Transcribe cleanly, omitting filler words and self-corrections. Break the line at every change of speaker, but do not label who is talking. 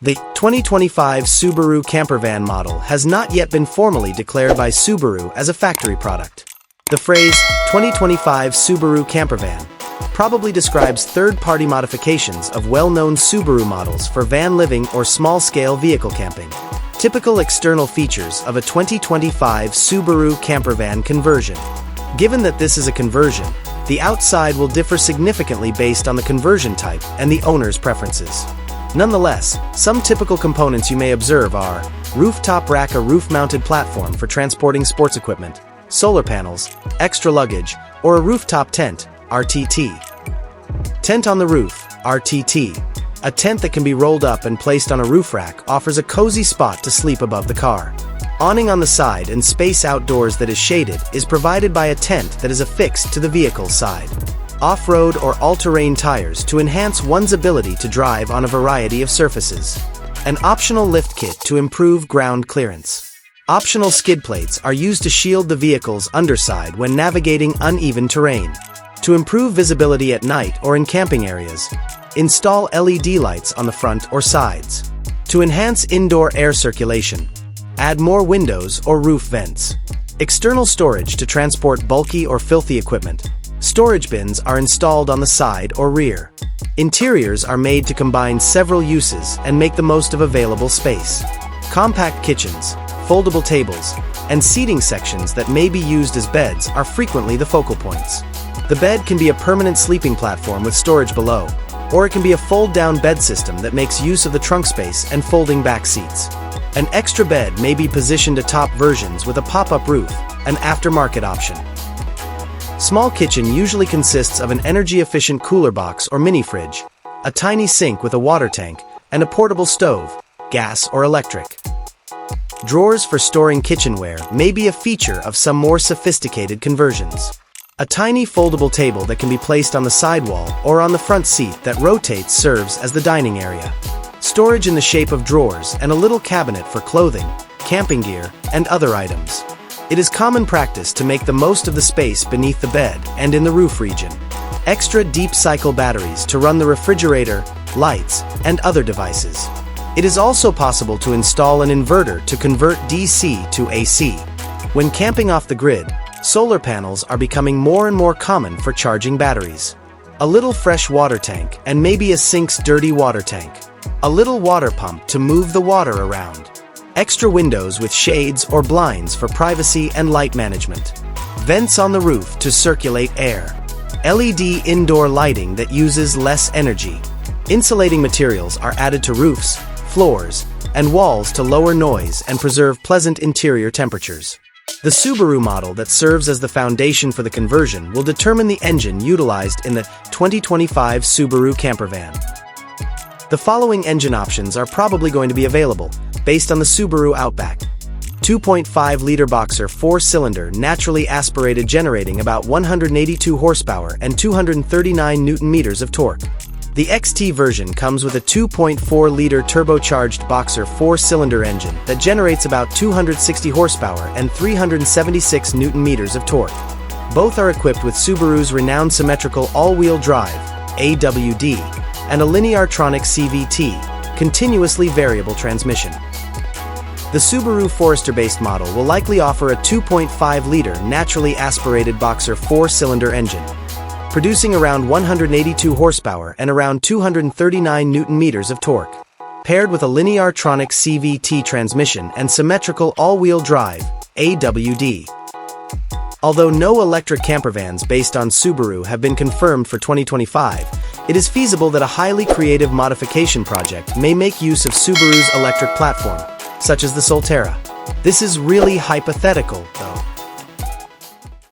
The 2025 Subaru Campervan model has not yet been formally declared by Subaru as a factory product. The phrase 2025 Subaru Campervan probably describes third-party modifications of well-known Subaru models for van living or small-scale vehicle camping. Typical external features of a 2025 Subaru Campervan Conversion. Given that this is a conversion, the outside will differ significantly based on the conversion type and the owner's preferences. Nonetheless, some typical components you may observe are rooftop rack, a roof-mounted platform for transporting sports equipment, solar panels, extra luggage, or a rooftop tent, RTT. Tent on the roof, RTT. A tent that can be rolled up and placed on a roof rack offers a cozy spot to sleep above the car. Awning on the side and space outdoors that is shaded is provided by a tent that is affixed to the vehicle's side. Off-road or all-terrain tires to enhance one's ability to drive on a variety of surfaces. An optional lift kit to improve ground clearance. Optional skid plates are used to shield the vehicle's underside when navigating uneven terrain. To improve visibility at night or in camping areas, install LED lights on the front or sides. To enhance indoor air circulation, add more windows or roof vents. External storage to transport bulky or filthy equipment. Storage bins are installed on the side or rear. Interiors are made to combine several uses and make the most of available space. Compact kitchens, foldable tables, and seating sections that may be used as beds are frequently the focal points. The bed can be a permanent sleeping platform with storage below, or it can be a fold-down bed system that makes use of the trunk space and folding back seats. An extra bed may be positioned atop versions with a pop-up roof, an aftermarket option. Small kitchen usually consists of an energy-efficient cooler box or mini-fridge, a tiny sink with a water tank, and a portable stove, gas or electric. Drawers for storing kitchenware may be a feature of some more sophisticated conversions. A tiny foldable table that can be placed on the sidewall or on the front seat that rotates serves as the dining area. Storage in the shape of drawers and a little cabinet for clothing, camping gear, and other items. It is common practice to make the most of the space beneath the bed and in the roof region. Extra deep cycle batteries to run the refrigerator, lights, and other devices. It is also possible to install an inverter to convert DC to AC. When camping off the grid, solar panels are becoming more and more common for charging batteries. A little fresh water tank and maybe a sink's dirty water tank. A little water pump to move the water around. Extra windows with shades or blinds for privacy and light management. Vents on the roof to circulate air. LED indoor lighting that uses less energy. Insulating materials are added to roofs, floors, and walls to lower noise and preserve pleasant interior temperatures. The Subaru model that serves as the foundation for the conversion will determine the engine utilized in the 2025 Subaru Campervan. The following engine options are probably going to be available, based on the Subaru Outback. 2.5-liter boxer 4-cylinder naturally aspirated generating about 182 horsepower and 239 Nm of torque. The XT version comes with a 2.4-liter turbocharged boxer 4-cylinder engine that generates about 260 horsepower and 376 Nm of torque. Both are equipped with Subaru's renowned symmetrical all-wheel drive, AWD, and a Lineartronic CVT, continuously variable transmission. The Subaru Forester-based model will likely offer a 2.5-liter naturally aspirated boxer 4-cylinder engine, producing around 182 horsepower and around 239 Nm of torque, paired with a Lineartronic CVT transmission and symmetrical all-wheel drive, AWD. Although no electric campervans based on Subaru have been confirmed for 2025, it is feasible that a highly creative modification project may make use of Subaru's electric platform, such as the Solterra. This is really hypothetical, though.